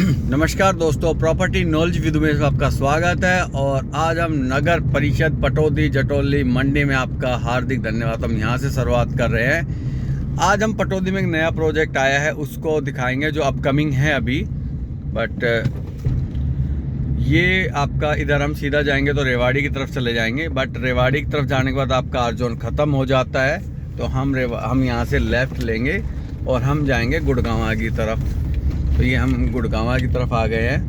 नमस्कार दोस्तों, property knowledge with में आपका स्वागत है। और आज हम नगर परिषद पटौदी जटौली मंडी में आपका हार्दिक धन्यवाद। हम यहाँ से शुरुआत कर रहे हैं। आज हम पटौदी में एक नया प्रोजेक्ट आया है, उसको दिखाएंगे जो अपकमिंग है अभी। बट ये आपका इधर हम सीधा जाएंगे तो रेवाड़ी की तरफ चले जाएंगे। बट रेवाड़ी की तरफ जाने के बाद आपका आर जोन ख़त्म हो जाता है, तो हम यहाँ से लेफ़्ट लेंगे और हम जाएंगे गुड़गांव की तरफ। तो ये हम गुड़गांव की तरफ आ गए हैं।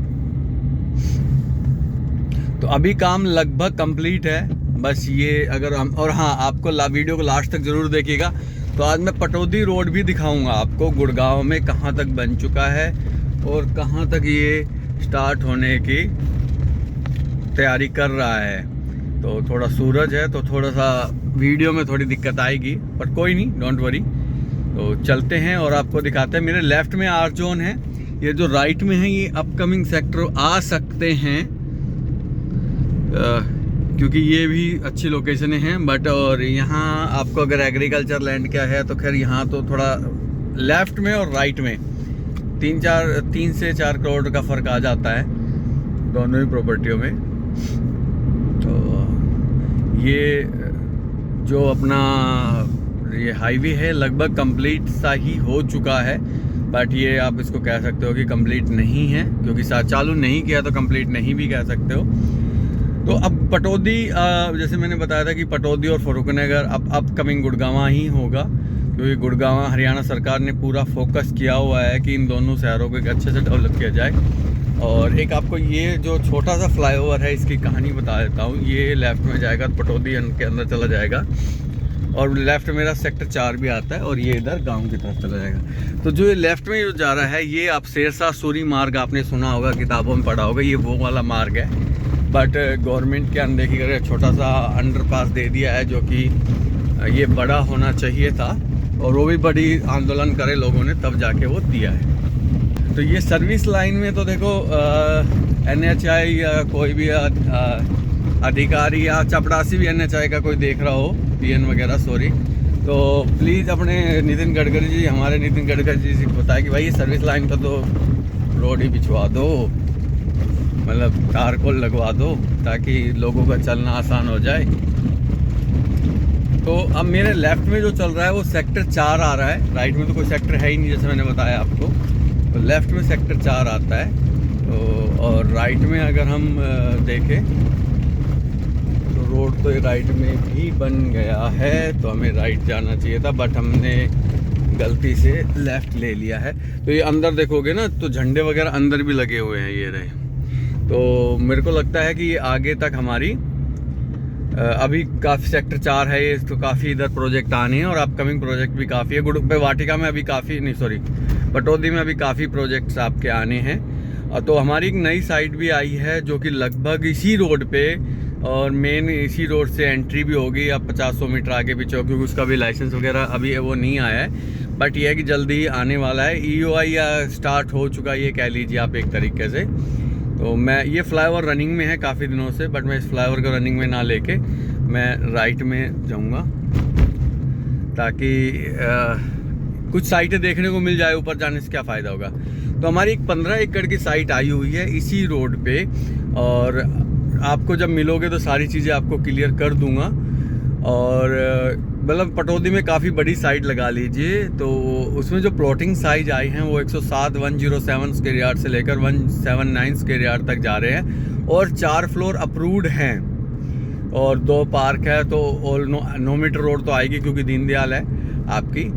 तो अभी काम लगभग कंप्लीट है। बस ये अगर हम और हाँ, आपको वीडियो को लास्ट तक ज़रूर देखिएगा। तो आज मैं पटौदी रोड भी दिखाऊंगा आपको, गुड़गांव में कहाँ तक बन चुका है और कहाँ तक ये स्टार्ट होने की तैयारी कर रहा है। तो थोड़ा सूरज है तो थोड़ा सा वीडियो में थोड़ी दिक्कत आएगी, पर कोई नहीं, डोंट वरी। तो चलते हैं और आपको दिखाते हैं। मेरे लेफ़्ट में आर जोन है, ये जो राइट में है ये अपकमिंग सेक्टर आ सकते हैं, क्योंकि ये भी अच्छी लोकेशनें हैं। बट और यहाँ आपको अगर एग्रीकल्चर लैंड क्या है तो खैर यहाँ तो थोड़ा लेफ़्ट में और राइट में 3 से 4 करोड़ का फ़र्क आ जाता है दोनों ही प्रॉपर्टियों में। तो ये जो अपना ये हाईवे है लगभग कंप्लीट सा ही हो चुका है। बट ये आप इसको कह सकते हो कि कंप्लीट नहीं है, क्योंकि चालू नहीं किया तो कंप्लीट नहीं भी कह सकते हो। तो अब पटौदी, जैसे मैंने बताया था कि पटौदी और फर्रुखनगर अब अपकमिंग गुड़गांव ही होगा, क्योंकि गुड़गांव हरियाणा सरकार ने पूरा फोकस किया हुआ है कि इन दोनों शहरों को एक अच्छे से डेवलप किया जाए। और एक आपको ये जो छोटा सा फ्लाईओवर है इसकी कहानी बता देता हूँ। ये लेफ़्ट में जाएगा तो पटौदी के अंदर चला जाएगा, और लेफ़्ट मेरा सेक्टर 4 भी आता है, और ये इधर गांव की तरफ चला जाएगा। तो जो ये लेफ़्ट में जो जा रहा है ये आप शेरशाह सूरी मार्ग आपने सुना होगा, किताबों में पढ़ा होगा, ये वो वाला मार्ग है। बट गवर्नमेंट के अनदेखी करके छोटा सा अंडरपास दे दिया है, जो कि ये बड़ा होना चाहिए था, और वो भी बड़ी आंदोलन करे लोगों ने तब जाके वो दिया है। तो ये सर्विस लाइन में तो देखो NHI या कोई भी अधिकारी या चपरासी भी NHI का कोई देख रहा हो, PN वगैरह, सॉरी, तो प्लीज़ अपने नितिन गडकरी जी, हमारे नितिन गडकरी जी से बताए कि भाई ये सर्विस लाइन का तो रोड ही बिछवा दो, मतलब तार को लगवा दो, ताकि लोगों का चलना आसान हो जाए। तो अब मेरे लेफ़्ट में जो चल रहा है वो सेक्टर 4 आ रहा है। राइट में तो कोई सेक्टर है ही नहीं, जैसे मैंने बताया आपको। तो लेफ़्ट में सेक्टर 4 आता है। तो और राइट में अगर हम देखें तो रोड तो राइट में भी बन गया है, तो हमें राइट जाना चाहिए था, बट हमने गलती से लेफ़्ट ले लिया है। तो ये अंदर देखोगे ना तो झंडे वगैरह अंदर भी लगे हुए हैं, ये रहे। तो मेरे को लगता है कि ये आगे तक हमारी अभी काफ़ी सेक्टर 4 है ये, तो काफ़ी इधर प्रोजेक्ट आने हैं, और अपकमिंग प्रोजेक्ट भी काफ़ी है। वाटिका में अभी काफ़ी नहीं, सॉरी, पटौदी में अभी काफ़ी प्रोजेक्ट्स आपके आने हैं। तो हमारी एक नई साइट भी आई है जो कि लगभग इसी रोड पे, और मेन इसी रोड से एंट्री भी होगी। अब 50-100 मीटर आगे पीछे हो, क्योंकि उसका भी लाइसेंस वगैरह अभी वो नहीं आया है। बट यह है कि जल्दी ही आने वाला है। EOI या स्टार्ट हो चुका है, ये कह लीजिए आप एक तरीके से। तो मैं ये फ्लाईओवर रनिंग में है काफ़ी दिनों से, बट मैं इस फ्लाईओवर को रनिंग में ना लेके मैं राइट में जाऊंगा, ताकि कुछ साइटें देखने को मिल जाए। ऊपर जाने से क्या फ़ायदा होगा। तो हमारी एक 15 एकड़ की साइट आई हुई है इसी रोड पे, और आपको जब मिलोगे तो सारी चीज़ें आपको क्लियर कर दूंगा। और मतलब पटौदी में काफ़ी बड़ी साइट लगा लीजिए। तो उसमें जो प्लॉटिंग साइज आई हैं वो 107 स्क्वायर यार्ड से लेकर 179 स्क्वायर यार्ड तक जा रहे हैं, और 4 फ्लोर अप्रूव्ड हैं, और 2 पार्क है। तो ऑल 9 मीटर रोड तो आएगी, क्योंकि दीनदयाल है आपकी।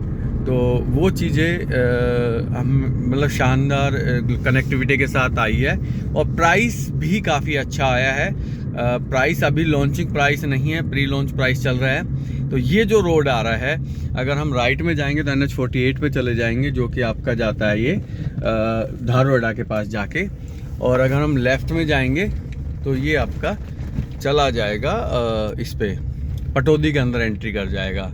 तो वो चीज़ें हम मतलब शानदार कनेक्टिविटी के साथ आई है, और प्राइस भी काफ़ी अच्छा आया है। प्राइस अभी लॉन्चिंग प्राइस नहीं है, प्री लॉन्च प्राइस चल रहा है। तो ये जो रोड आ रहा है, अगर हम राइट में जाएंगे तो NH48 पे चले जाएंगे, जो कि आपका जाता है ये धारवाड़ा के पास जाके। और अगर हम लेफ़्ट में जाएंगे तो ये आपका चला जाएगा इस पे पटौदी के अंदर एंट्री कर जाएगा।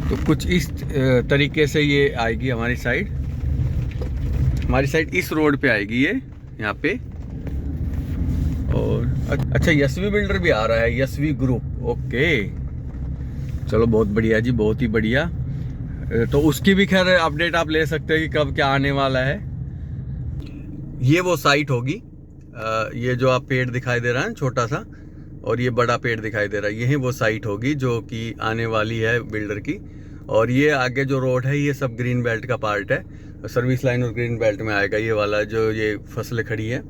तो कुछ इस तरीके से ये आएगी हमारी साइड। हमारी साइड इस रोड पे आएगी ये, यहाँ पे। और अच्छा, यशवी बिल्डर भी आ रहा है, यशवी ग्रुप, ओके। चलो बहुत बढ़िया जी, बहुत ही बढ़िया। तो उसकी भी खैर अपडेट आप ले सकते हैं कि कब क्या आने वाला है। ये वो साइट होगी, ये जो आप पेड़ दिखाई दे रहा है छोटा सा, और ये बड़ा पेड़ दिखाई दे रहा है, यही वो साइट होगी जो कि आने वाली है बिल्डर की। और ये आगे जो रोड है ये सब ग्रीन बेल्ट का पार्ट है, सर्विस लाइन और ग्रीन बेल्ट में आएगा ये वाला जो ये फसलें खड़ी है।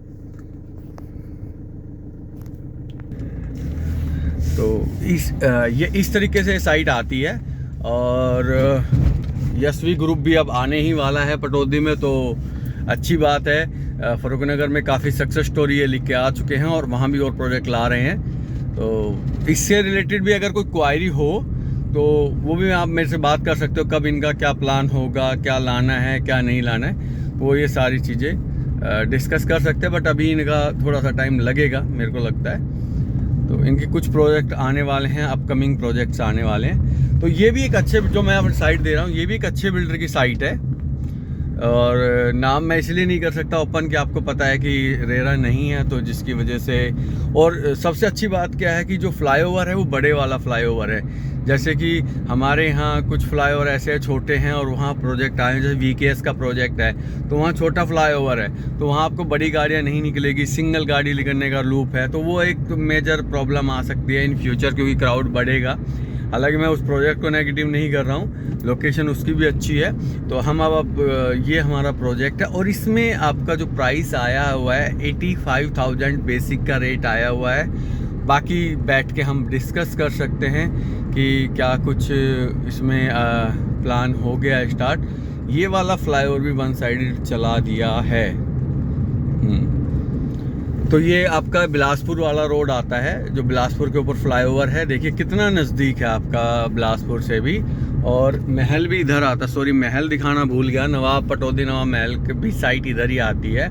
तो ये इस तरीके से साइट आती है। और यशवी ग्रुप भी अब आने ही वाला है पटौदी में, तो अच्छी बात है। फरुखनगर में काफ़ी सक्सेस स्टोरी ये लिख के आ चुके हैं और वहाँ भी और प्रोजेक्ट ला रहे हैं। तो इससे रिलेटेड भी अगर कोई क्वायरी हो तो वो भी आप मेरे से बात कर सकते हो, कब इनका क्या प्लान होगा, क्या लाना है क्या नहीं लाना है, वो ये सारी चीज़ें डिस्कस कर सकते हैं। बट अभी इनका थोड़ा सा टाइम लगेगा मेरे को लगता है। तो इनके कुछ प्रोजेक्ट आने वाले हैं, अपकमिंग प्रोजेक्ट्स आने वाले हैं। तो ये भी एक अच्छे, जो मैं आप साइट दे रहा हूँ, ये भी एक अच्छे बिल्डर की साइट है। और नाम मैं इसलिए नहीं कर सकता ओपन कि आपको पता है कि रेरा नहीं है, तो जिसकी वजह से। और सबसे अच्छी बात क्या है कि जो फ्लाईओवर है वो बड़े वाला फ्लाईओवर है। जैसे कि हमारे यहाँ कुछ फ्लाईओवर ऐसे छोटे हैं और वहाँ प्रोजेक्ट आए हैं, जैसे VKS का प्रोजेक्ट है तो वहाँ छोटा फ्लाईओवर है, तो वहाँ आपको बड़ी गाड़ियाँ नहीं निकलेगी, सिंगल गाड़ी निकलने का लूप है। तो वो एक मेजर प्रॉब्लम आ सकती है इन फ्यूचर, क्योंकि क्राउड बढ़ेगा। हालांकि मैं उस प्रोजेक्ट को नेगेटिव नहीं कर रहा हूँ, लोकेशन उसकी भी अच्छी है। तो हम अब ये हमारा प्रोजेक्ट है और इसमें आपका जो प्राइस आया हुआ है 85,000 बेसिक का रेट आया हुआ है। बाकी बैठ के हम डिस्कस कर सकते हैं कि क्या कुछ इसमें प्लान हो गया है स्टार्ट। ये वाला फ्लाईओवर भी वन साइडेड चला दिया है। तो ये आपका बिलासपुर वाला रोड आता है, जो बिलासपुर के ऊपर फ्लाईओवर है। देखिए कितना नज़दीक है आपका बिलासपुर से भी। और महल भी इधर आता, सॉरी महल दिखाना भूल गया, नवाब पटौदी नवाब महल की भी साइट इधर ही आती है।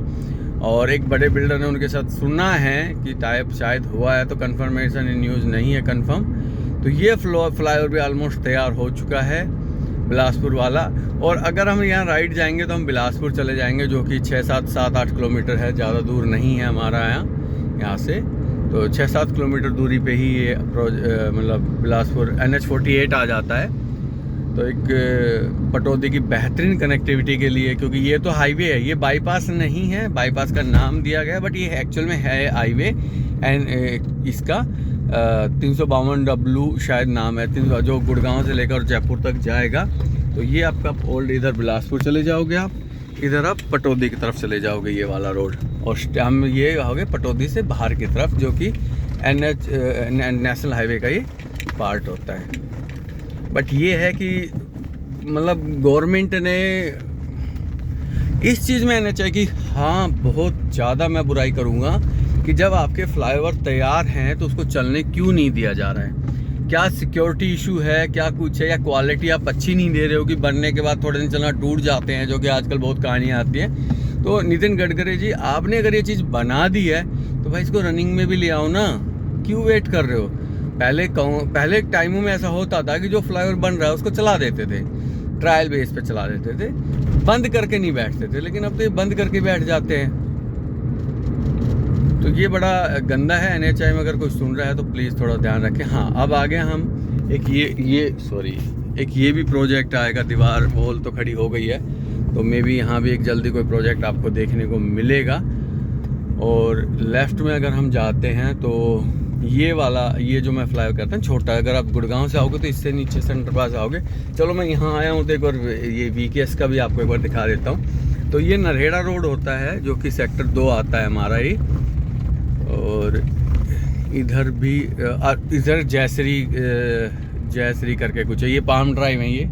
और एक बड़े बिल्डर ने उनके साथ सुना है कि टाइप शायद हुआ है, तो कंफर्मेशन इन न्यूज़ नहीं है कंफर्म। तो ये फ्लाईओवर भी ऑलमोस्ट तैयार हो चुका है बिलासपुर वाला। और अगर हम यहाँ राइट जाएंगे तो हम बिलासपुर चले जाएंगे, जो कि 6-7 किलोमीटर है, ज़्यादा दूर नहीं है हमारा यहाँ से। तो 6-7 किलोमीटर दूरी पे ही ये मतलब बिलासपुर NH48 आ जाता है। तो एक पटौदी की बेहतरीन कनेक्टिविटी के लिए, क्योंकि ये तो हाईवे है, ये बाईपास नहीं है, बाईपास का नाम दिया गया है, बट ये एक्चुअल में है हाईवे। एंड इसका 352W शायद नाम है, जो गुड़गांव से लेकर जयपुर तक जाएगा। तो ये आपका ओल्ड, इधर बिलासपुर चले जाओगे आप, इधर आप पटौदी की तरफ चले जाओगे ये वाला रोड। और हम ये आओगे पटौदी से बाहर की तरफ, जो कि NH नेशनल हाईवे का ये पार्ट होता है। बट ये है कि मतलब गवर्नमेंट ने इस चीज़ में NHI की, हाँ बहुत ज़्यादा मैं बुराई करूँगा कि जब आपके फ्लाईओवर तैयार हैं तो उसको चलने क्यों नहीं दिया जा रहा है। क्या सिक्योरिटी इशू है, क्या कुछ है, या क्वालिटी आप अच्छी नहीं दे रहे हो कि बनने के बाद थोड़े दिन चलना टूट जाते हैं, जो कि आजकल बहुत कहानियाँ आती हैं। तो नितिन गडकरी जी, आपने अगर ये चीज़ बना दी है तो भाई इसको रनिंग में भी ले आओ ना, क्यों वेट कर रहे हो। पहले टाइमों में ऐसा होता था कि जो फ्लाईओवर बन रहा है उसको चला देते थे, ट्रायल बेस पे चला देते थे, बंद करके नहीं बैठते थे। लेकिन अब तो ये बंद करके बैठ जाते हैं। तो ये बड़ा गंदा है। NHI में अगर कोई सुन रहा है तो प्लीज़ थोड़ा ध्यान रखें। हाँ, अब आगे हम एक ये भी प्रोजेक्ट आएगा, दीवार वॉल तो खड़ी हो गई है, तो मे बी यहाँ भी एक जल्दी कोई प्रोजेक्ट आपको देखने को मिलेगा। और लेफ़्ट में अगर हम जाते हैं तो ये वाला, ये जो मैं फ्लाई करता हूँ छोटा, अगर आप गुड़गांव से आओगे तो इससे नीचे सेंटर पास आओगे। चलो मैं यहाँ आया हूँ तो एक बार ये VKS का भी आपको एक बार दिखा देता हूँ। तो ये नरहेड़ा रोड होता है, जो कि सेक्टर 2 आता है हमारा ही। और इधर भी इधर जयश्री करके कुछ है, ये पाम ड्राइव है। ये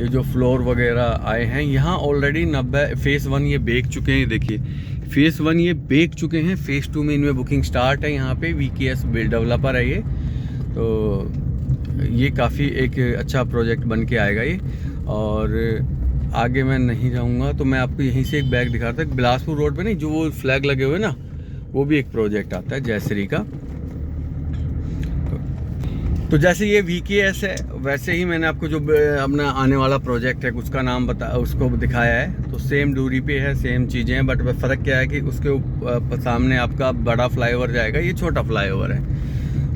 जो फ्लोर वगैरह आए हैं यहाँ ऑलरेडी 90 फेज़ 1 ये बेच चुके हैं। देखिए फेज़ 1 ये बेच चुके हैं, फेज़ 2 में इनमें बुकिंग स्टार्ट है। यहाँ पे VKS डेवलपर है ये, तो ये काफ़ी एक अच्छा प्रोजेक्ट बन के आएगा ये। और आगे मैं नहीं जाऊँगा तो मैं आपको यहीं से एक बैग दिखाता हूँ। बिलासपुर रोड पे नहीं, जो वो फ्लैग लगे हुए ना, वो भी एक प्रोजेक्ट आता है जयश्री का। तो जैसे ये VKS है, वैसे ही मैंने आपको जो अपना आने वाला प्रोजेक्ट है उसका नाम उसको दिखाया है। तो सेम दूरी पे है, सेम चीज़ें हैं, बट फ़र्क क्या है कि उसके सामने आपका बड़ा फ्लाईओवर जाएगा, ये छोटा फ्लाईओवर है।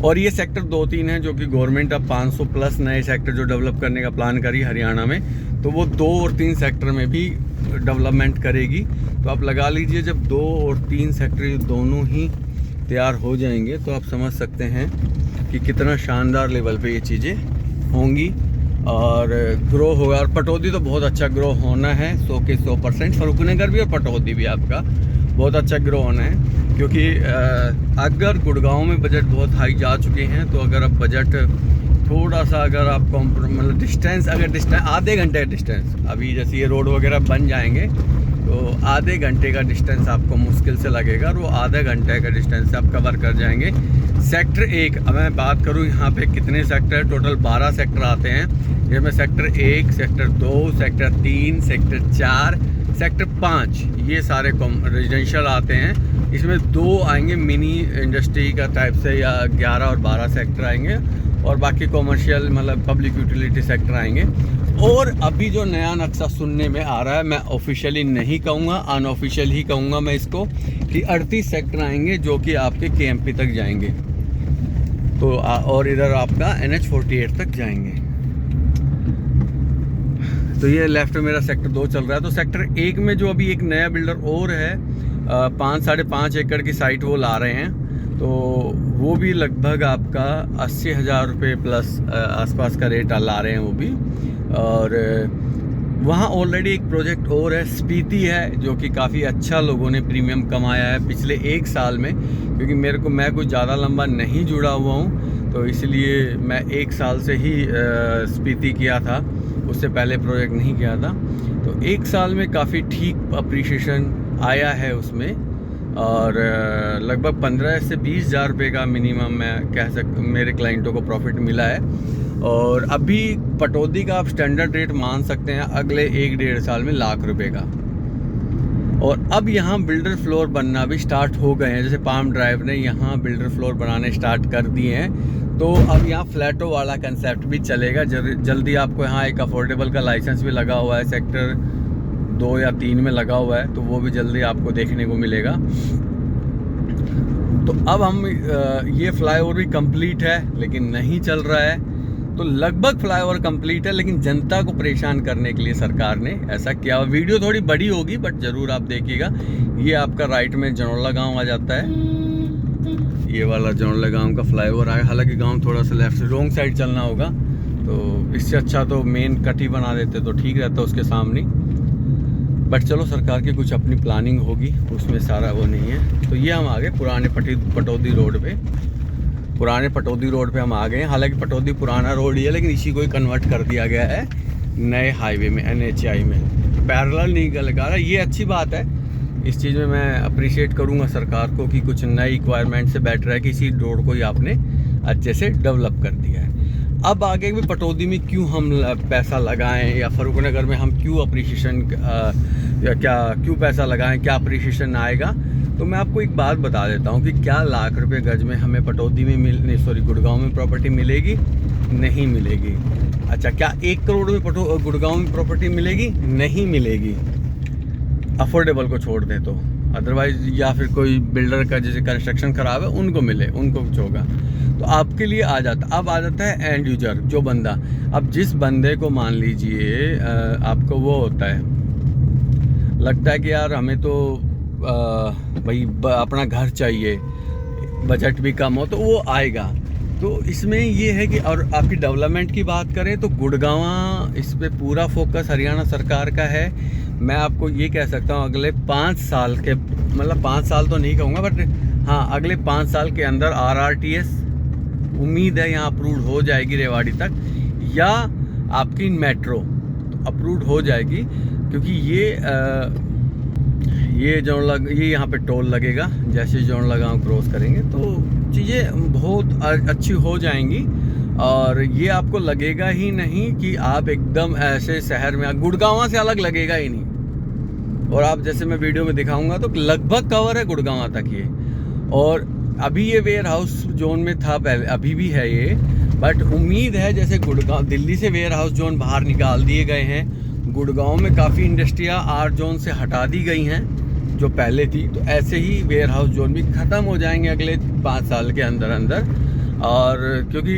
और ये सेक्टर 2-3 है जो कि गवर्नमेंट अब 500 प्लस नए सेक्टर जो डेवलप करने का प्लान करी हरियाणा में, तो वो 2 और 3 सेक्टर में भी डेवलपमेंट करेगी। तो आप लगा लीजिए जब 2 और 3 सेक्टर दोनों ही तैयार हो जाएंगे तो आप समझ सकते हैं कि कितना शानदार लेवल पे ये चीज़ें होंगी और ग्रो होगा। और पटौदी तो बहुत अच्छा ग्रो होना है, 100 के 100%। फरूखनगर भी और पटौदी भी आपका बहुत अच्छा ग्रो होना है, क्योंकि अगर गुड़गांव में बजट बहुत हाई जा चुके हैं, तो अगर अब बजट थोड़ा सा अगर आप मतलब डिस्टेंस आधे घंटे का डिस्टेंस, अभी जैसे ये रोड वगैरह बन जाएंगे तो आधे घंटे का डिस्टेंस आपको मुश्किल से लगेगा और वो आधे घंटे का डिस्टेंस आप कवर कर जाएंगे। सेक्टर 1, अब मैं बात करूँ यहाँ पे कितने सेक्टर, टोटल 12 सेक्टर आते हैं, जिसमें sector 1, sector 2, sector 3, sector 4, sector 5 ये सारे रेजिडेंशियल आते हैं। इसमें 2 आएंगे मिनी इंडस्ट्री का टाइप से, या 11 और 12 सेक्टर आएंगे, और बाकी कॉमर्शियल मतलब पब्लिक यूटिलिटी सेक्टर आएंगे। और अभी जो नया नक्शा सुनने में आ रहा है, मैं ऑफिशियली नहीं कहूँगा, अनऑफिशियल ही कहूँगा मैं इसको, कि 38 सेक्टर आएंगे जो कि आपके KMP तक जाएंगे, तो और इधर आपका NH48 तक जाएंगे। तो ये लेफ्ट में मेरा सेक्टर 2 चल रहा है। तो सेक्टर 1 में जो अभी एक नया बिल्डर और है, 5-5.5 एकड़ की साइट वो ला रहे हैं, तो वो भी लगभग आपका 80,000 रुपये प्लस आसपास का रेट ला रहे हैं वो भी। और वहाँ ऑलरेडी एक प्रोजेक्ट और है, स्पीति है, जो कि काफ़ी अच्छा लोगों ने प्रीमियम कमाया है पिछले 1 साल में, क्योंकि मैं कुछ ज़्यादा लंबा नहीं जुड़ा हुआ हूँ, तो इसलिए मैं 1 साल से ही स्पीति किया था, उससे पहले प्रोजेक्ट नहीं किया था। तो 1 साल में काफ़ी ठीक अप्रिशिएशन आया है उसमें, और लगभग 15 से 20,000 रुपये का मिनिमम मैं कह सकता हूँ मेरे क्लाइंटों को प्रॉफिट मिला है। और अभी पटौदी का आप स्टैंडर्ड रेट मान सकते हैं अगले 1-1.5 साल में लाख रुपए का। और अब यहाँ बिल्डर फ्लोर बनना भी स्टार्ट हो गए हैं, जैसे पाम ड्राइव ने यहाँ बिल्डर फ्लोर बनाने स्टार्ट कर दिए हैं, तो अब यहाँ फ्लैटों वाला कंसेप्ट भी चलेगा। जल्दी आपको यहाँ एक अफोर्डेबल का लाइसेंस भी लगा हुआ है, सेक्टर 2 या 3 में लगा हुआ है, तो वो भी जल्दी आपको देखने को मिलेगा। तो अब हम ये फ्लाईओवर भी कंप्लीट है लेकिन नहीं चल रहा है, तो लगभग फ्लाईओवर कंप्लीट है, लेकिन जनता को परेशान करने के लिए सरकार ने ऐसा किया। वीडियो थोड़ी बड़ी होगी बट ज़रूर आप देखिएगा। ये आपका राइट में जनौला गांव आ जाता है, ये वाला जनौला गांव का फ्लाईओवर आया। हालांकि गांव थोड़ा सा लेफ्ट रोंग साइड चलना होगा, तो इससे अच्छा तो मेन कट ही बना देते तो ठीक रहता उसके सामने, बट चलो सरकार की कुछ अपनी प्लानिंग होगी, उसमें सारा वो नहीं है। तो ये हम आ गए पुराने पटौदी रोड पे, पुराने पटौदी रोड पे हम आ गए हैं। हालांकि पटौदी पुराना रोड ही है, लेकिन इसी को ही कन्वर्ट कर दिया गया है नए हाईवे में, NHI में, पैरेलल नहीं लगा रहा। ये अच्छी बात है, इस चीज़ में मैं अप्रिशिएट करूँगा सरकार को कि कुछ नई रिक्वायरमेंट से बेटर है कि इसी रोड को ही आपने अच्छे से डेवलप कर दिया है। अब आगे भी पटौदी में क्यों हम पैसा लगाएं, या फरूखनगर में हम क्यों अप्रिशिएशन क्यों पैसा लगाएं, क्या अप्रिशिएशन आएगा। तो मैं आपको एक बात बता देता हूं कि क्या लाख रुपए गज में हमें पटौदी में गुड़गांव में प्रॉपर्टी मिलेगी? नहीं मिलेगी। अच्छा, क्या 1 करोड़ में गुड़गांव में प्रॉपर्टी मिलेगी? नहीं मिलेगी, अफोर्डेबल को छोड़ दें तो। अदरवाइज या फिर कोई बिल्डर का जैसे कंस्ट्रक्शन खराब है उनको मिले, उनको कुछ होगा। तो आपके लिए आ जाता, अब आ जाता है एंड यूजर, जो बंदा, अब जिस बंदे को मान लीजिए आपको वो होता है, लगता है कि यार हमें तो भाई अपना घर चाहिए, बजट भी कम हो, तो वो आएगा। तो इसमें ये है कि, और आपकी डेवलपमेंट की बात करें तो गुड़गांव इस पे पूरा फोकस हरियाणा सरकार का है। मैं आपको ये कह सकता हूँ अगले 5 साल के, मतलब 5 साल तो नहीं कहूँगा, बट हाँ अगले 5 साल के अंदर RRTS उम्मीद है यहाँ अप्रूव हो जाएगी रेवाड़ी तक, या आपकी मेट्रो अप्रूव हो जाएगी, क्योंकि ये यहाँ पे टोल लगेगा। जैसे जनौला गांव क्रॉस करेंगे तो चीज़ें बहुत अच्छी हो जाएंगी, और ये आपको लगेगा ही नहीं कि आप एकदम ऐसे शहर में, गुड़गांव से अलग लगेगा ही नहीं। और आप जैसे मैं वीडियो में दिखाऊंगा तो लगभग कवर है गुड़गांव तक ये। और अभी ये वेयर हाउस जोन में था पहले, अभी भी है ये, बट उम्मीद है जैसे गुड़गांव, दिल्ली से वेयर हाउस जोन बाहर निकाल दिए गए हैं, गुड़गांव में काफ़ी इंडस्ट्रियाँ R जोन से हटा दी गई हैं जो पहले थी, तो ऐसे ही वेयर हाउस जोन भी ख़त्म हो जाएंगे अगले 5 साल के अंदर अंदर। और क्योंकि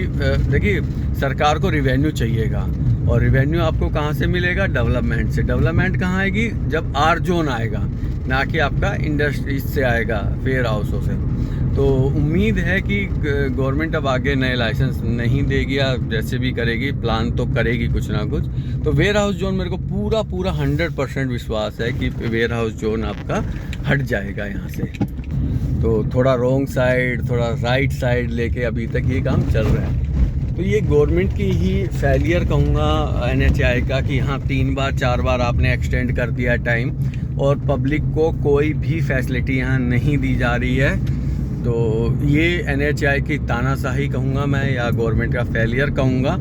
देखिए सरकार को रिवेन्यू चाहिएगा, और रिवेन्यू आपको कहाँ से मिलेगा? डेवलपमेंट से। डेवलपमेंट कहाँ आएगी? जब आर जोन आएगा, ना कि आपका इंडस्ट्रीज से आएगा, वेयर हाउसों से। तो उम्मीद है कि गवर्नमेंट अब आगे नए लाइसेंस नहीं देगी, या जैसे भी करेगी प्लान तो करेगी कुछ ना कुछ। तो वेयर हाउस जोन मेरे को पूरा 100% विश्वास है कि वेयर हाउस जोन आपका हट जाएगा यहाँ से। तो थोड़ा रॉन्ग साइड, थोड़ा राइट साइड लेके अभी तक ये काम चल रहा है। तो ये गवर्नमेंट की ही फेलियर कहूँगा NHAI का, कि हाँ 3 बार 4 बार आपने एक्सटेंड कर दिया टाइम, और पब्लिक को कोई भी फैसिलिटी यहाँ नहीं दी जा रही है। तो ये NHAI की तानाशाही कहूँगा मैं, या गवर्नमेंट का फेलियर कहूँगा,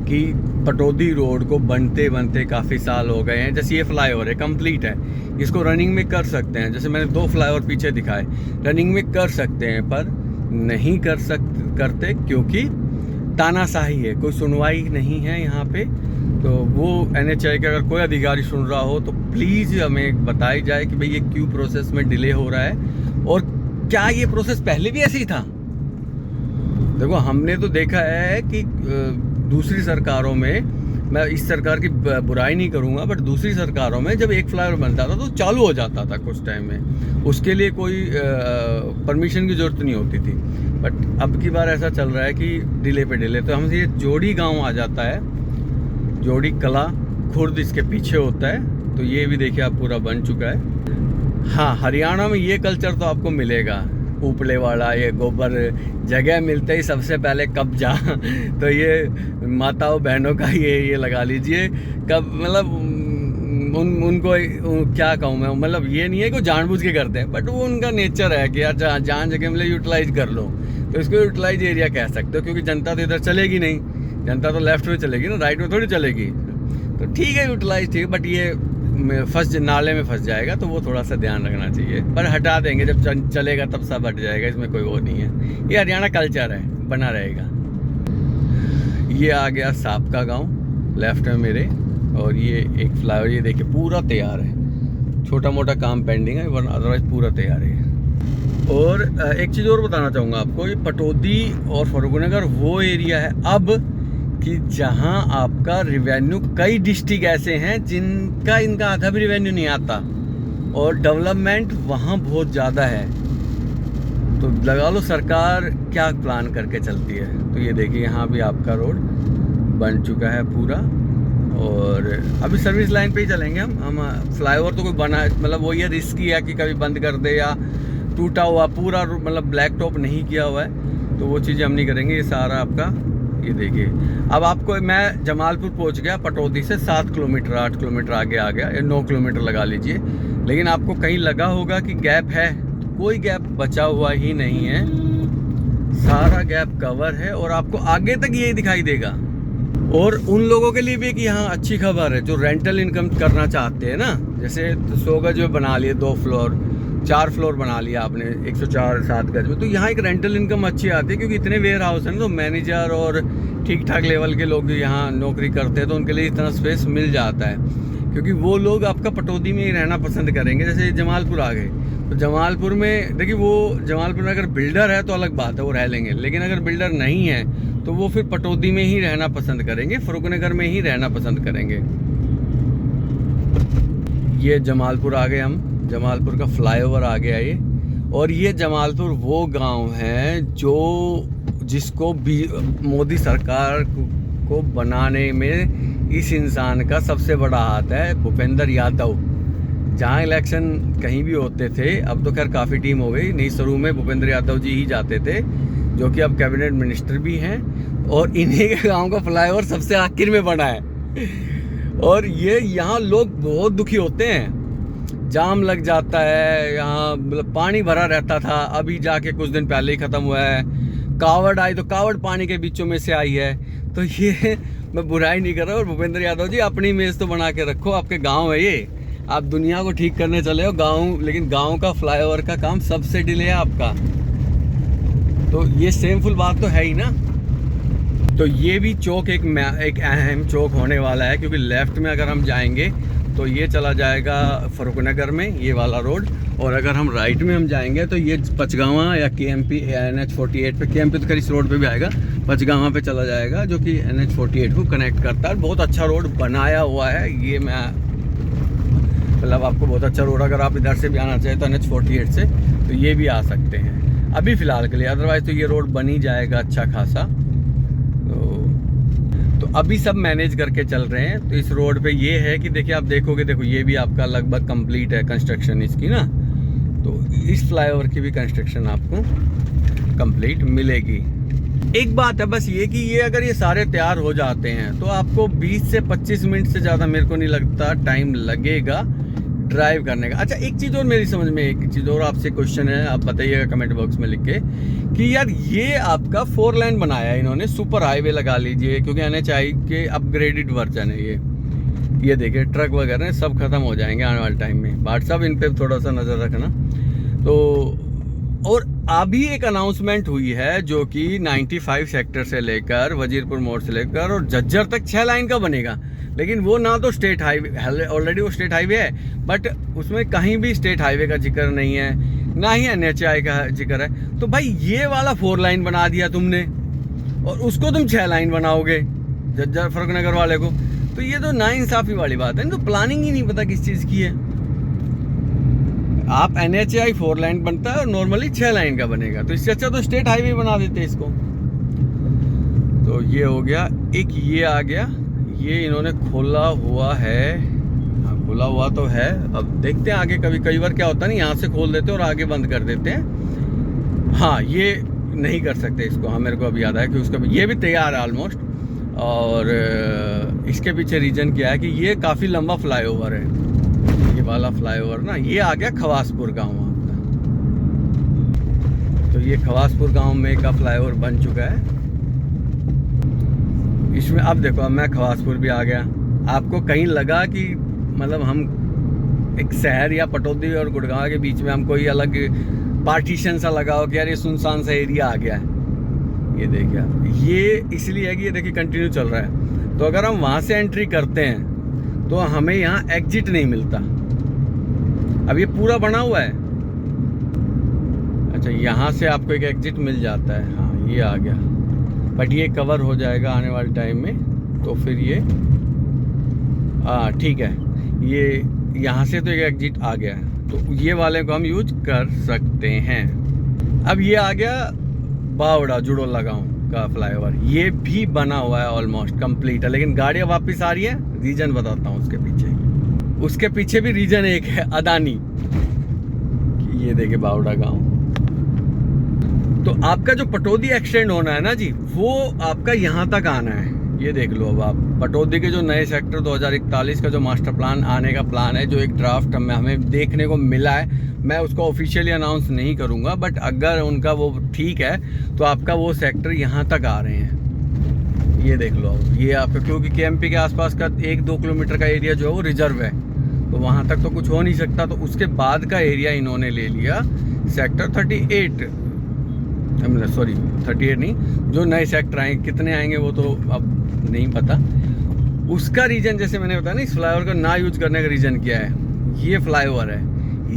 कि पटौदी रोड को बनते बनते काफ़ी साल हो गए हैं। जैसे ये फ्लाईओवर है, कंप्लीट है, इसको रनिंग में कर सकते हैं। जैसे मैंने 2 फ्लाईओवर पीछे दिखाए, रनिंग में कर सकते हैं, पर नहीं करते क्योंकि तानाशाही है, कोई सुनवाई नहीं है यहाँ पे। तो वो NHAI का अगर कोई अधिकारी सुन रहा हो तो प्लीज़ हमें बताई जाए कि भाई ये क्यों प्रोसेस में डिले हो रहा है, और क्या ये प्रोसेस पहले भी ऐसी था? देखो हमने तो देखा है कि दूसरी सरकारों में, मैं इस सरकार की बुराई नहीं करूंगा, बट दूसरी सरकारों में जब एक फ्लाईओवर बनता था तो चालू हो जाता था कुछ टाइम में, उसके लिए कोई परमिशन की ज़रूरत नहीं होती थी। बट अब की बार ऐसा चल रहा है कि डिले पे डिले। तो हमसे ये जोड़ी गांव आ जाता है, जोड़ी कला खुर्द इसके पीछे होता है। तो ये भी देखिए आप पूरा बन चुका है। हाँ, हरियाणा में ये कल्चर तो आपको मिलेगा, उपले वाला, ये गोबर जगह मिलते ही सबसे पहले कब्जा। तो ये माताओं बहनों का ये लगा लीजिए कब, मतलब उनको क्या कहूँ मैं, मतलब ये नहीं है कि जानबूझ के करते हैं, बट वो उनका नेचर है कि यार जहाँ जगह मिले यूटिलाइज कर लो। तो इसको यूटिलाइज एरिया कह सकते हो, क्योंकि जनता तो इधर चलेगी नहीं, जनता तो लेफ्ट में चलेगी ना, राइट में थोड़ी चलेगी। तो ठीक है यूटिलाइज, ठीक है, बट ये नाले में फंस जाएगा, तो वो थोड़ा सा ध्यान रखना चाहिए। पर हटा देंगे, जब चलेगा तब सब हट जाएगा, इसमें कोई वो नहीं है। ये हरियाणा कल्चर है, बना रहेगा। ये आ गया सांप का गांव लेफ्ट में मेरे, और ये एक फ्लाईओवर, ये देखिए पूरा तैयार है। छोटा मोटा काम पेंडिंग है, वरना अदरवाइज पूरा तैयार है। और एक चीज़ और बताना चाहूँगा आपको, ये पटौदी और फर्रुखनगर वो एरिया है अब कि जहां आपका रिवेन्यू, कई डिस्ट्रिक्ट ऐसे हैं जिनका इनका आधा भी रिवेन्यू नहीं आता, और डेवलपमेंट वहां बहुत ज़्यादा है। तो लगा लो सरकार क्या प्लान करके चलती है। तो ये देखिए यहाँ भी आपका रोड बन चुका है पूरा, और अभी सर्विस लाइन पे ही चलेंगे हम फ्लाईओवर तो कोई बना, मतलब वो ये रिस्की है कि कभी बंद कर दे या टूटा हुआ पूरा, मतलब ब्लैक टॉप नहीं किया हुआ है, तो वो चीज़ें हम नहीं करेंगे। ये सारा आपका, ये देखिए अब आपको, मैं जमालपुर पहुंच गया पटौदी से 7 किलोमीटर 8 किलोमीटर आगे आ गया, या 9 किलोमीटर लगा लीजिए। लेकिन आपको कहीं लगा होगा कि गैप है, तो कोई गैप बचा हुआ ही नहीं है, सारा गैप कवर है, और आपको आगे तक यही दिखाई देगा। और उन लोगों के लिए भी कि यहाँ अच्छी खबर है जो रेंटल इनकम करना चाहते हैं ना, जैसे 100 गज में बना लिए, 2 फ्लोर 4 फ्लोर बना लिया आपने 104 7 गज में, तो यहाँ एक रेंटल इनकम अच्छी आती है। क्योंकि इतने वेयर हाउस हैं ना, तो मैनेजर और ठीक ठाक लेवल के लोग यहाँ नौकरी करते हैं, तो उनके लिए इतना स्पेस मिल जाता है। क्योंकि वो लोग आपका पटौदी में ही रहना पसंद करेंगे। जैसे जमालपुर आ गए, तो जमालपुर में देखिए, वो जमालपुर में अगर बिल्डर है तो अलग बात है, वो रह लेंगे, लेकिन अगर बिल्डर नहीं है तो वो फिर पटौदी में ही रहना पसंद करेंगे, फर्रुखनगर में ही रहना पसंद करेंगे। ये जमालपुर आ गए हम, जमालपुर का फ्लाईओवर आ गया ये। और ये जमालपुर वो गांव है जिसको मोदी सरकार को बनाने में इस इंसान का सबसे बड़ा हाथ है, भूपेंद्र यादव। जहाँ इलेक्शन कहीं भी होते थे, अब तो खैर काफ़ी टीम हो गई, नहीं शुरू में भूपेंद्र यादव जी ही जाते थे, जो कि अब कैबिनेट मिनिस्टर भी हैं, और इन्हीं के गांव का फ्लाईओवर सबसे आखिर में बना है। और ये यहाँ लोग बहुत दुखी होते हैं, जाम लग जाता है यहाँ, मतलब पानी भरा रहता था, अभी जाके कुछ दिन पहले ही ख़त्म हुआ है। कावड़ आई तो कावड़ पानी के बीचों में से आई है। तो ये मैं बुराई नहीं कर रहा। और भूपेंद्र यादव जी, अपनी इमेज तो बना के रखो, आपके गांव है ये, आप दुनिया को ठीक करने चले हो गांव, लेकिन गांव का फ्लाईओवर का काम सबसे डिले है आपका। तो ये सेमफुल बात तो है ही ना। तो ये भी चौक एक अहम चौक होने वाला है, क्योंकि लेफ्ट में अगर हम जाएंगे तो ये चला जाएगा फरुखनगर में, ये वाला रोड। और अगर हम राइट में हम जाएंगे तो ये पचगावा या KMP NH48 पे, KMP तो खैर इस रोड पे भी आएगा, पचगावा पे चला जाएगा, जो कि NH48 को कनेक्ट करता है। बहुत अच्छा रोड बनाया हुआ है ये, मैं मतलब आपको बहुत अच्छा रोड, अगर आप इधर से भी आना चाहें तो NH48 से तो ये भी आ सकते हैं अभी फ़िलहाल के लिए। अदरवाइज़ तो ये रोड बन ही जाएगा अच्छा खासा। तो अभी सब मैनेज करके चल रहे हैं। तो इस रोड पे ये है कि देखिए, आप देखोगे, देखो ये भी आपका लगभग कंप्लीट है कंस्ट्रक्शन इसकी ना। तो इस फ्लाईओवर की भी कंस्ट्रक्शन आपको कंप्लीट मिलेगी। एक बात है बस ये कि ये अगर ये सारे तैयार हो जाते हैं तो आपको 20 से 25 मिनट से ज़्यादा मेरे को नहीं लगता टाइम लगेगा ड्राइव करने का। अच्छा, एक चीज़ और मेरी समझ में, एक चीज़ और आपसे क्वेश्चन है, आप बताइएगा कमेंट बॉक्स में लिख के कि यार ये आपका 4 लेन बनाया है इन्होंने, सुपर हाईवे लगा लीजिए, क्योंकि NHI के अपग्रेडेड वर्जन है ये देखिए, ट्रक वगैरह सब खत्म हो जाएंगे आने वाले टाइम में। बाट साहब इन पे थोड़ा सा नज़र रखना। तो और अभी एक अनाउंसमेंट हुई है जो कि 95 सेक्टर से लेकर वजीरपुर मोड़ से लेकर और झज्जर तक 6 लाइन का बनेगा। लेकिन वो ना तो स्टेट हाईवे, ऑलरेडी वो स्टेट हाईवे है, बट उसमें कहीं भी स्टेट हाईवे का जिक्र नहीं है, ना ही NHI का जिक्र है। तो भाई ये वाला 4 लाइन बना दिया तुमने और उसको तुम 6 लाइन बनाओगे झज्जर फरुखनगर वाले को, तो ये तो नाइंसाफ़ी वाली बात है। तो प्लानिंग ही नहीं पता किस चीज़ की है। आप NHI 4 लाइन बनता है और नॉर्मली 6 लाइन का बनेगा, तो इससे अच्छा तो स्टेट हाईवे बना देते इसको। तो ये हो गया एक, ये आ गया, ये इन्होंने खोला हुआ है। हाँ, खुला हुआ तो है, अब देखते हैं आगे। कई बार क्या होता है ना, यहाँ से खोल देते हैं और आगे बंद कर देते हैं। हाँ, ये नहीं कर सकते इसको। हाँ, मेरे को अभी याद आया कि उसका ये भी तैयार है ऑलमोस्ट। और इसके पीछे रीज़न क्या है कि ये काफ़ी लंबा फ्लाईओवर है, ये वाला फ्लाईओवर ना। ये आ गया खवासपुर गाँव आपका। तो ये खवासपुर गाँव में का फ्लाईओवर बन चुका है इसमें। अब देखो, अब मैं खवासपुर भी आ गया। आपको कहीं लगा कि मतलब हम एक शहर या पटौदी और गुड़गांव के बीच में हम कोई अलग पार्टीशन सा लगा हो कि यार ये सुनसान सा एरिया आ गया है? ये देखिए आप, ये इसलिए है कि ये देखिए कंटिन्यू चल रहा है। तो अगर हम वहाँ से एंट्री करते हैं तो हमें यहाँ एग्जिट नहीं मिलता। अब ये पूरा बना हुआ है। अच्छा, यहाँ से आपको एक एग्जिट मिल जाता है। हाँ, ये आ गया, बट ये कवर हो जाएगा आने वाले टाइम में। तो फिर ये ठीक है, ये यहाँ से तो एक एग्जिट आ गया है, तो ये वाले को हम यूज कर सकते हैं। अब ये आ गया बावड़ा जुड़ोला गाँव का फ्लाईओवर, ये भी बना हुआ है, ऑलमोस्ट कंप्लीट है। लेकिन गाड़ियाँ वापस आ रही है, रीजन बताता हूँ उसके पीछे भी रीजन एक है, अदानी। ये देखिए बावड़ा गाँव। तो आपका जो पटौदी एक्सटेंड होना है ना जी, वो आपका यहाँ तक आना है। ये देख लो, अब आप पटौदी के जो नए सेक्टर 2041 का जो मास्टर प्लान आने का प्लान है, जो एक ड्राफ्ट हमें देखने को मिला है, मैं उसको ऑफिशियली अनाउंस नहीं करूँगा, बट अगर उनका वो ठीक है तो आपका वो सेक्टर यहाँ तक आ रहे हैं। ये देख लो, ये आपका, क्योंकि KMP के आसपास का 1-2 किलोमीटर का एरिया जो है वो रिजर्व है, तो वहाँ तक तो कुछ हो नहीं सकता। तो उसके बाद का एरिया इन्होंने ले लिया सेक्टर 38 नहीं, जो नए सेक्टर आएंगे, कितने आएंगे वो तो अब नहीं पता। उसका रीज़न जैसे मैंने बताया ना, इस फ्लाईओवर का ना यूज करने का रीज़न क्या है, ये फ्लाईओवर है,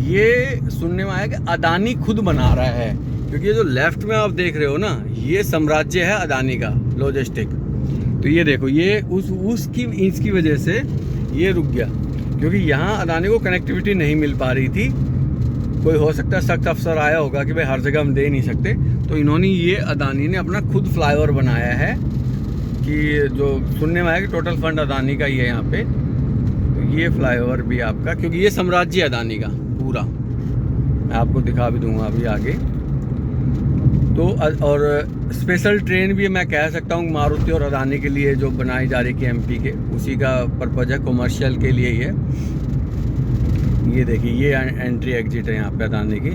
ये सुनने में आया कि अदानी खुद बना रहा है। क्योंकि ये जो लेफ्ट में आप देख रहे हो ना, ये साम्राज्य है अदानी का लॉजिस्टिक। तो ये देखो, ये इसकी वजह से ये रुक गया, क्योंकि यहाँ अदानी को कनेक्टिविटी नहीं मिल पा रही थी। कोई हो सकता है सख्त अफसर आया होगा कि भाई हर जगह हम दे नहीं सकते, तो इन्होंने ये अदानी ने अपना खुद फ्लाईओवर बनाया है। कि जो सुनने में आया कि टोटल फंड अदानी का ही है यहाँ पे। तो ये फ्लाईओवर भी आपका, क्योंकि ये साम्राज्य अदानी का पूरा, मैं आपको दिखा भी दूंगा अभी आगे। तो और स्पेशल ट्रेन भी मैं कह सकता हूँ मारुति और अदानी के लिए जो बनाई जा रही है KMP के, उसी का पर्पज़ है, कमर्शियल के लिए ही है। ये देखिए, ये एंट्री एग्जिट है यहाँ पे अदानी की।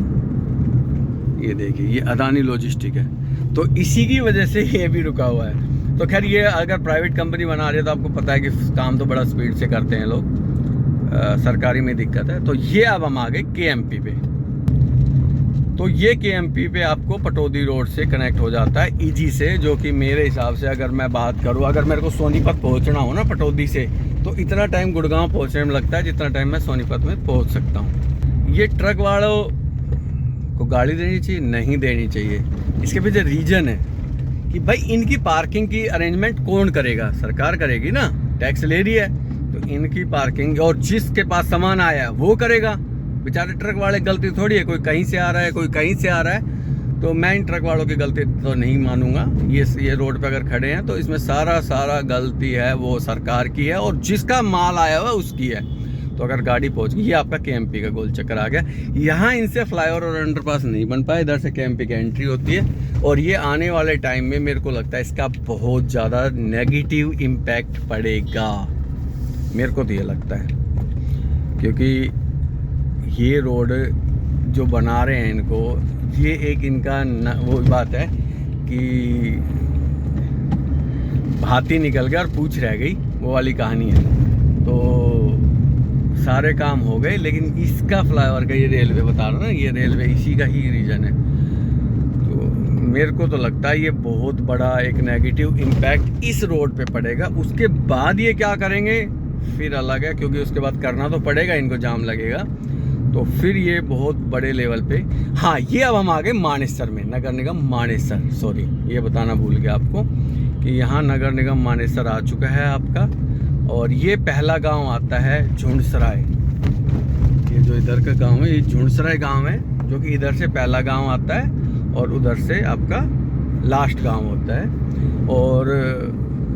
ये देखिए, ये अदानी लॉजिस्टिक है, तो इसी की वजह से ये भी रुका हुआ है। तो खैर, ये अगर प्राइवेट कंपनी बना रही है तो आपको पता है कि काम तो बड़ा स्पीड से करते हैं लोग, सरकारी में दिक्कत है। तो ये अब हम आ गए KMP पे। तो ये KMP पे आपको पटौदी रोड से कनेक्ट हो जाता है ईजी से, जो कि मेरे हिसाब से अगर मैं बात करूँ, अगर मेरे को सोनीपत पहुँचना हो ना पटौदी से, तो इतना टाइम गुड़गांव पहुंचने में लगता है जितना टाइम मैं सोनीपत में पहुंच सकता हूं। ये ट्रक वालों को गाड़ी देनी चाहिए, नहीं देनी चाहिए, इसके पीछे रीजन है कि भाई इनकी पार्किंग की अरेंजमेंट कौन करेगा? सरकार करेगी ना, टैक्स ले रही है तो इनकी पार्किंग, और जिसके पास सामान आया है वो करेगा। बेचारे ट्रक वाले गलती थोड़ी है, कोई कहीं से आ रहा है, कोई कहीं से आ रहा है, तो मैं इन ट्रक वालों की गलती तो नहीं मानूंगा। ये रोड पे अगर खड़े हैं तो इसमें सारा गलती है वो सरकार की है, और जिसका माल आया हुआ उसकी है। तो अगर गाड़ी पहुंच गई, ये आपका केएमपी का गोल चक्कर आ गया। यहाँ इनसे फ्लाईओवर और अंडरपास नहीं बन पाया, इधर से केएमपी की एंट्री होती है, और ये आने वाले टाइम में मेरे को लगता है इसका बहुत ज़्यादा नेगेटिव इम्पैक्ट पड़ेगा, मेरे को तो ये लगता है। क्योंकि ये रोड जो बना रहे हैं इनको, ये एक इनका वो बात है कि हाथी निकल गया और पूंछ रह गई, वो वाली कहानी है। तो सारे काम हो गए, लेकिन इसका फ्लाईओवर का, ये रेलवे बता रहा ना, ये रेलवे इसी का ही रीजन है। तो मेरे को तो लगता है ये बहुत बड़ा एक नेगेटिव इम्पैक्ट इस रोड पे पड़ेगा। उसके बाद ये क्या करेंगे फिर अलग है, क्योंकि उसके बाद करना तो पड़ेगा, इनको जाम लगेगा, तो फिर ये बहुत बड़े लेवल पे। हाँ, ये अब हम आ गए मानेसर में, नगर निगम मानेसर, सॉरी ये बताना भूल गया आपको कि यहाँ नगर निगम मानेसर आ चुका है आपका। और ये पहला गांव आता है झुंडसराय, ये जो इधर का गांव है ये झुंडसराय गांव है, जो कि इधर से पहला गांव आता है और उधर से आपका लास्ट गांव होता है। और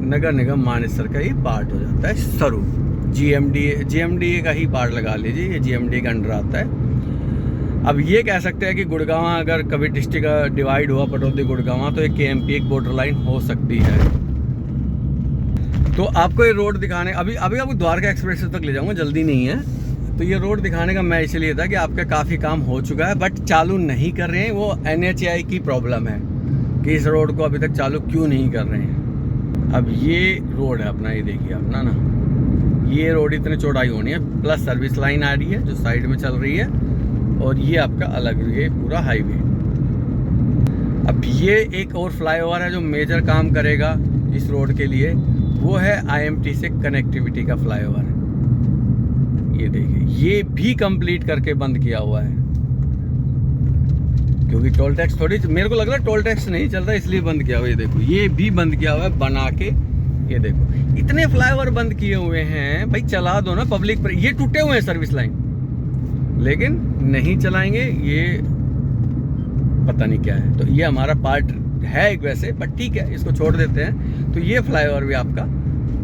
नगर निगम मानेसर का ही पार्ट हो जाता है सरू, जीएमडीए का ही पार्ट लगा लीजिए, ये जीएमडीए के अंडर आता है। अब ये कह सकते हैं कि गुड़गांव अगर कभी डिस्ट्रिक्ट डिवाइड हुआ, पटौदी गुड़गांव, तो एक केएमपी एक बॉर्डर लाइन हो सकती है। तो आपको ये रोड दिखाने, अभी आपको द्वारका एक्सप्रेस तक ले जाऊंगा, जल्दी नहीं है। तो ये रोड दिखाने का मैं इसलिए था कि आपका काफ़ी काम हो चुका है बट चालू नहीं कर रहे हैं, वो NHAI की प्रॉब्लम है कि इस रोड को अभी तक चालू क्यों नहीं कर रहे हैं। अब ये रोड है अपना, ये देखिए अपना ना, ये रोड इतनी चौड़ाई होनी है, प्लस सर्विस लाइन आ रही है जो साइड में चल रही है, और ये आपका अलग, ये पूरा हाईवे। अब ये एक और फ्लाईओवर है जो मेजर काम करेगा इस रोड के लिए, वो है IMT से कनेक्टिविटी का फ्लाईओवर। ये देखिए, ये भी कंप्लीट करके बंद किया हुआ है, क्योंकि टोल टैक्स थोड़ी, मेरे को लग रहा है टोल टैक्स नहीं चल रहा इसलिए बंद किया हुआ है। ये देखो, ये भी बंद किया हुआ है बना के। ये देखो, इतने फ्लाईओवर बंद किए हुए हैं, भाई चला दो ना पब्लिक पर। ये टूटे हुए हैं सर्विस लाइन, लेकिन नहीं चलाएंगे, ये पता नहीं क्या है। तो ये हमारा पार्ट है एक वैसे, बट ठीक है, इसको छोड़ देते हैं। तो ये फ्लाईओवर भी आपका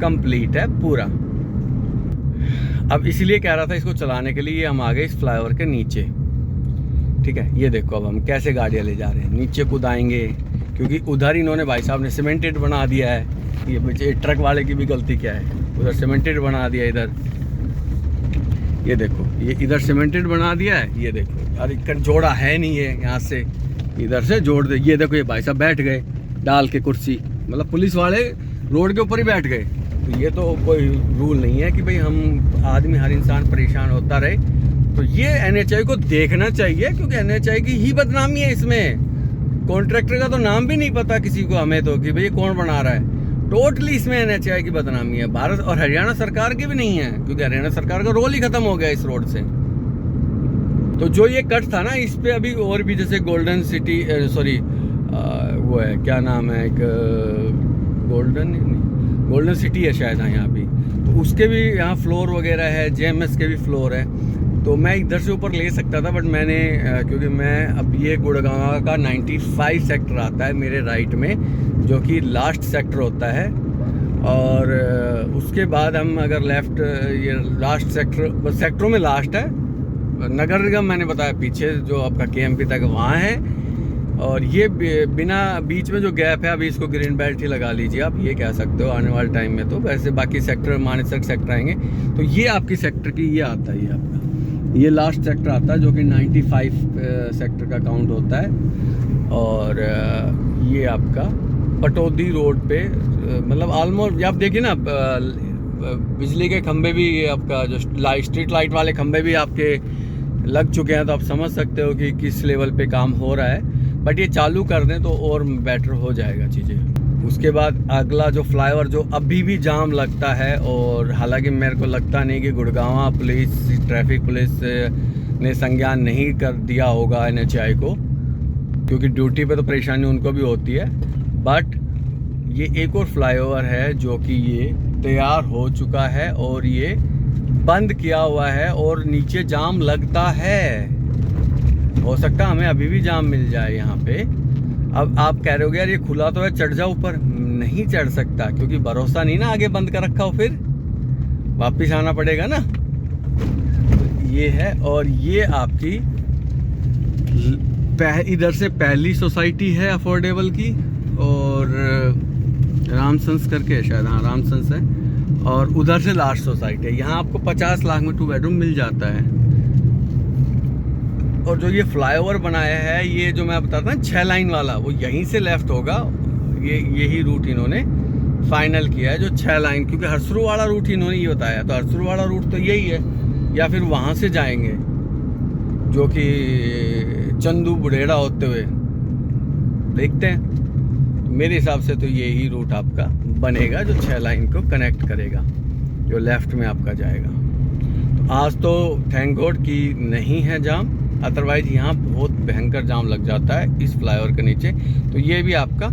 कंप्लीट है पूरा। अब इसीलिए कह रहा था इसको चलाने के लिए हम आ गए इस फ्लाईओवर के नीचे, ठीक है। ये देखो अब हम कैसे गाड़ियाँ ले जा रहे हैं, नीचे कूदाएंगे, क्योंकि उधर इन्होंने भाई साहब ने सीमेंटेड बना दिया है। ये ट्रक वाले की भी गलती क्या है, उधर सीमेंटेड बना दिया, इधर ये देखो, ये इधर सीमेंटेड बना दिया है। ये देखो, अरे जोड़ा है नहीं है, यहाँ से इधर से जोड़ दे। ये देखो, ये भाई साहब बैठ गए डाल के कुर्सी, मतलब पुलिस वाले रोड के ऊपर ही बैठ गए। तो ये तो कोई रूल नहीं है कि भाई हम आदमी, हर इंसान परेशान होता रहे। तो ये NHAI को देखना चाहिए, क्योंकि NHAI की ही बदनामी है इसमें। कॉन्ट्रैक्टर का तो नाम भी नहीं पता किसी को, हमें तो, कि भाई कौन बना रहा है। टोटली इसमें NHAI की बदनामी है, भारत और हरियाणा सरकार की भी नहीं है, क्योंकि हरियाणा सरकार का रोल ही खत्म हो गया इस रोड से। तो जो ये कट था ना, इस पे अभी और भी, जैसे गोल्डन सिटी, सॉरी वो है, क्या नाम है, एक गोल्डन सिटी है शायद, हाँ यहाँ भी, तो उसके भी यहाँ फ्लोर वगैरह है, JMS के भी फ्लोर है। तो मैं इधर से ऊपर ले सकता था, बट मैंने क्योंकि मैं अब, ये गुड़गांव का 95 सेक्टर आता है मेरे राइट में, जो कि लास्ट सेक्टर होता है। और उसके बाद हम अगर लेफ़्ट, ये लास्ट सेक्टर, बस सेक्टरों में लास्ट है। नगर निगम मैंने बताया पीछे, जो आपका KMP तक वहाँ है। और ये बिना, बीच में जो गैप है, अभी इसको ग्रीन बेल्ट ही लगा लीजिए आप, ये कह सकते हो आने वाले टाइम में। तो वैसे बाकी सेक्टर, मानेसर सेक्टर आएंगे, तो ये आपकी सेक्टर की ये आता है, ये आपका ये लास्ट सेक्टर आता है, जो कि 95 सेक्टर का काउंट होता है। और ये आपका पटौदी रोड पे, मतलब ऑलमोस्ट, आप देखिए ना, बिजली के खंभे भी, ये आपका जो स्ट्रीट लाइट वाले खंभे भी आपके लग चुके हैं। तो आप समझ सकते हो कि किस लेवल पे काम हो रहा है। बट ये चालू कर दें तो और बेटर हो जाएगा चीज़ें। उसके बाद अगला जो फ्लाईओवर जो अभी भी जाम लगता है, और हालांकि मेरे को लगता नहीं कि गुड़गांव पुलिस, ट्रैफिक पुलिस ने संज्ञान नहीं कर दिया होगा NHAI को, क्योंकि ड्यूटी पे तो परेशानी उनको भी होती है। बट ये एक और फ्लाईओवर है जो कि ये तैयार हो चुका है और ये बंद किया हुआ है, और नीचे जाम लगता है। हो सकता है हमें अभी भी जाम मिल जाए यहाँ पे। अब आप कह रहे हो यार ये खुला तो है, चढ़ जाओ ऊपर। नहीं चढ़ सकता, क्योंकि भरोसा नहीं ना, आगे बंद कर रखा हो फिर वापिस आना पड़ेगा ना। तो ये है, और ये आपकी इधर से पहली सोसाइटी है अफोर्डेबल की, और रामसंस करके शायद, हाँ रामसंस है, और उधर से लास्ट सोसाइटी है। यहाँ आपको 50 लाख में 2 बेडरूम मिल जाता है। और जो ये फ्लाईओवर बनाया है, ये जो मैं बताता हूँ 6 लाइन वाला, वो यहीं से लेफ्ट होगा। यही रूट इन्होंने फाइनल किया है, जो 6 लाइन, क्योंकि हरसरू वाला रूट इन्होंने ये बताया, तो हरसरू वाला रूट तो यही है, या फिर वहाँ से जाएंगे जो कि चंदू बुढ़ेड़ा होते हुए, देखते हैं। मेरे हिसाब से तो यही रूट आपका बनेगा जो 6 लाइन को कनेक्ट करेगा, जो लेफ्ट में आपका जाएगा। तो आज तो थैंक गॉड कि नहीं है जाम, अदरवाइज यहाँ बहुत भयंकर जाम लग जाता है इस फ्लाईओवर के नीचे। तो ये भी आपका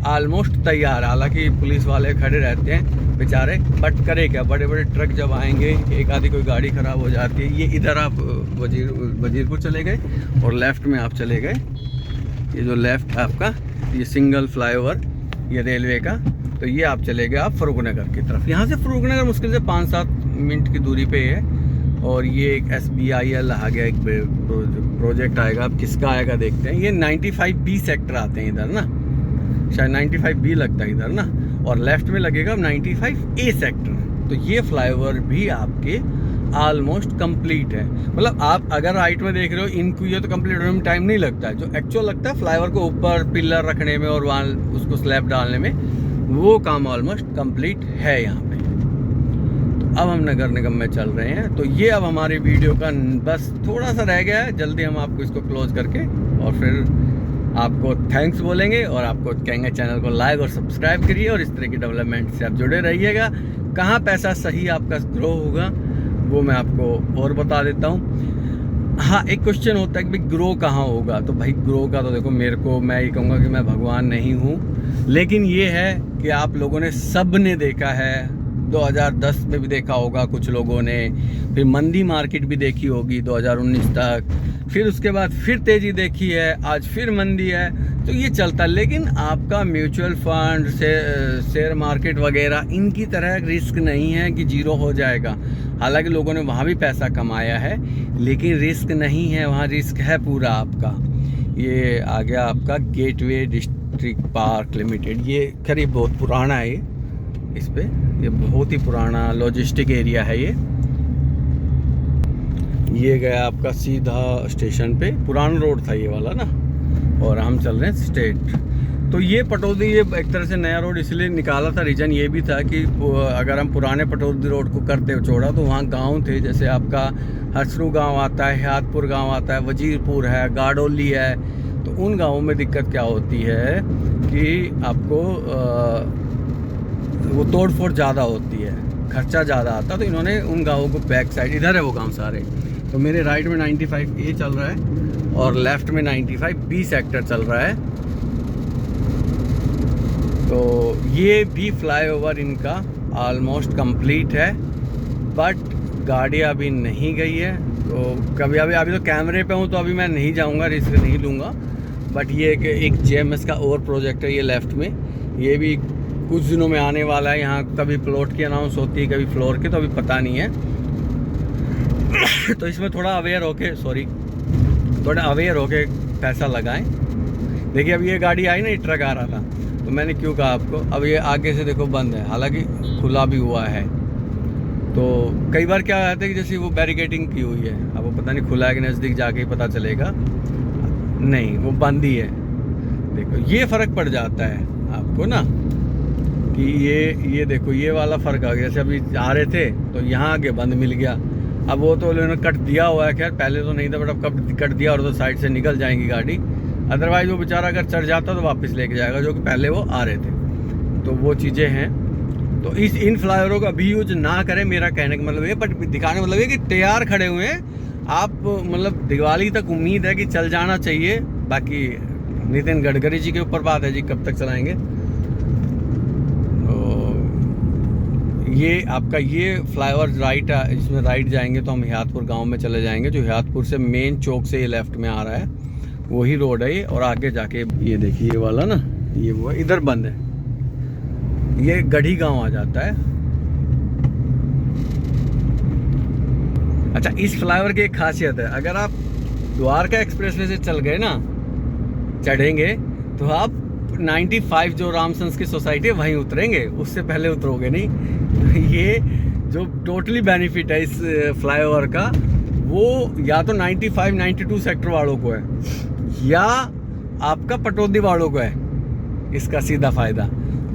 ऑलमोस्ट तैयार है, हालांकि पुलिस वाले खड़े रहते हैं बेचारे, बट करे क्या, बड़े बड़े ट्रक जब आएंगे, एक आधी कोई गाड़ी ख़राब हो जाती है। ये इधर आप वजीरपुर चले गए और लेफ़्ट में आप चले गए, ये जो लेफ़्ट है आपका, ये सिंगल फ्लाईओवर ये रेलवे का, तो ये आप चले गए आप फरूखनगर की तरफ। यहाँ से फरूखनगर मुश्किल से 5-7 मिनट की दूरी पे है। और ये एक SBIL आ गया, एक प्रोजेक्ट आएगा, अब किसका आएगा देखते हैं। ये 95B सेक्टर आते हैं इधर ना, शायद 95B लगता है इधर ना, और लेफ्ट में लगेगा 95A सेक्टर। तो ये फ्लाईओवर भी आपके ऑलमोस्ट कंप्लीट है। मतलब आप अगर राइट में देख रहे हो, इनको ये तो कंप्लीट होने में टाइम नहीं लगता है, जो एक्चुअल लगता है फ्लाईओवर को ऊपर पिलर रखने में और वहाँ उसको स्लैब डालने में, वो काम ऑलमोस्ट कंप्लीट है यहाँ पे। अब हम नगर निगम में चल रहे हैं। तो ये अब हमारी वीडियो का बस थोड़ा सा रह गया है, जल्दी हम आपको इसको क्लोज करके और फिर आपको थैंक्स बोलेंगे और आपको कहेंगे चैनल को लाइक और सब्सक्राइब करिए, और इस तरह की डेवलपमेंट से आप जुड़े रहिएगा। कहाँ पैसा सही आपका ग्रो होगा वो मैं आपको और बता देता हूँ। हाँ, एक क्वेश्चन होता है कि भाई ग्रो कहाँ होगा, तो भाई ग्रो का तो देखो, मेरे को, मैं ये कहूँगा कि मैं भगवान नहीं हूँ, लेकिन ये है कि आप लोगों ने, सब ने देखा है, 2010 में भी देखा होगा कुछ लोगों ने, फिर मंदी मार्केट भी देखी होगी 2019 तक, फिर उसके बाद फिर तेज़ी देखी है, आज फिर मंदी है, तो ये चलता है। लेकिन आपका म्यूचुअल फंड से शेयर मार्केट वगैरह इनकी तरह रिस्क नहीं है कि जीरो हो जाएगा। हालांकि लोगों ने वहाँ भी पैसा कमाया है, लेकिन रिस्क नहीं है, वहाँ रिस्क है पूरा आपका। ये आ गया आपका गेटवे डिस्ट्रिक्ट पार्क लिमिटेड, ये करीब बहुत पुराना है, इस पे ये बहुत ही पुराना लॉजिस्टिक एरिया है ये गया आपका सीधा स्टेशन पे, पुराना रोड था ये वाला ना, और हम चल रहे हैं स्टेट। तो ये पटौदी, ये एक तरह से नया रोड इसलिए निकाला था, रीज़न ये भी था कि अगर हम पुराने पटौदी रोड को करते चौड़ा तो वहाँ गांव थे, जैसे आपका हरसरू गांव आता है, हयातपुर गांव आता है, वजीरपुर है, गाड़ोली है। तो उन गाँवों में दिक्कत क्या होती है कि आपको वो तोड़ फोड़ ज़्यादा होती है, खर्चा ज़्यादा आता है। तो इन्होंने उन गाँवों को बैक साइड, इधर है वो गांव सारे, तो मेरे राइट में 95A चल रहा है और लेफ़्ट में 95B सेक्टर चल रहा है। तो ये भी फ्लाईओवर इनका ऑलमोस्ट कंप्लीट है, बट गाड़ी अभी नहीं गई है। तो कभी अभी तो कैमरे पे हूँ, तो अभी मैं नहीं जाऊँगा, रिस्क नहीं लूँगा। बट ये एक JMS का और प्रोजेक्ट है ये लेफ़्ट में, ये भी कुछ दिनों में आने वाला है। यहाँ कभी प्लॉट की अनाउंस होती है, कभी फ्लोर की, तो अभी पता नहीं है। तो इसमें थोड़ा अवेयर होके पैसा लगाएं। देखिए अब ये गाड़ी आई ना, ये ट्रक आ रहा था, तो मैंने क्यों कहा आपको, अब ये आगे से देखो बंद है, हालांकि खुला भी हुआ है। तो कई बार क्या होता है कि जैसे वो बैरिकेडिंग की हुई है, अब वो पता नहीं खुला है कि नज़दीक जाके ही पता चलेगा, नहीं वो बंद ही है। देखो ये फ़र्क पड़ जाता है आपको ना, कि ये देखो ये वाला फ़र्क आ गया। जैसे अभी आ रहे थे तो यहाँ आगे बंद मिल गया, अब वो तो उन्होंने कट दिया हुआ है, खैर पहले तो नहीं था, बट अब कब कट दिया, और तो साइड से निकल जाएंगी गाड़ी। अदरवाइज़ वो बेचारा अगर चढ़ जाता तो वापस लेके जाएगा, जो कि पहले वो आ रहे थे। तो वो चीज़ें हैं। तो इन फ्लाईओवरों का अभी यूज ना करें, मेरा कहने का मतलब ये, बट दिखाने का मतलब ये कि तैयार खड़े हुए हैं आप, मतलब दिवाली तक उम्मीद है कि चल जाना चाहिए। बाकी नितिन गडकरी जी के ऊपर बात है जी, कब तक चलाएंगे। तो ये आपका ये फ्लाईओवर राइट, इसमें राइट जाएंगे तो हम हियातपुर गांव में चले जाएंगे, जो हियातपुर से मेन चौक से ये लेफ्ट में आ रहा है, वही रोड है ये। और आगे जाके ये देखिए ये वाला ना, ये वो इधर बंद है, ये गढ़ी गांव आ जाता है। अच्छा, इस फ्लाईओवर की एक खासियत है, अगर आप द्वारका एक्सप्रेसवे से चल गए ना, चढ़ेंगे तो आप 95 जो रामसंस की सोसाइटी है वहीं उतरेंगे, उससे पहले उतरोगे नहीं। ये जो टोटली बेनिफिट है इस फ्लाईओवर का, वो या तो 95 92 सेक्टर वालों को है, या आपका पटौदी वालों को है इसका सीधा फ़ायदा।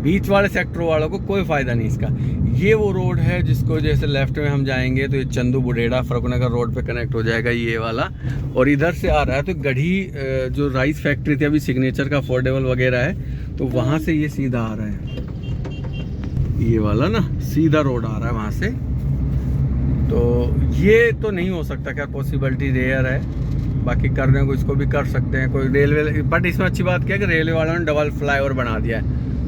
बीच वाले सेक्टर वालों को कोई फ़ायदा नहीं इसका। ये वो रोड है जिसको जैसे लेफ्ट में हम जाएंगे तो ये चंदू बुडेड़ा फरुखनगर रोड पे कनेक्ट हो जाएगा ये वाला, और इधर से आ रहा है तो गढ़ी जो राइस फैक्ट्री थी अभी सिग्नेचर का अफोर्डेबल वगैरह है, तो वहाँ से ये सीधा आ रहा है, ये वाला ना सीधा रोड आ रहा है वहाँ से। तो ये तो नहीं हो सकता, क्या पॉसिबिलिटी रेयर है, बाकी करने को इसको भी कर सकते हैं कोई रेलवे। बट इसमें अच्छी बात क्या है कि रेलवे वालों ने डबल फ्लाईओवर बना दिया है,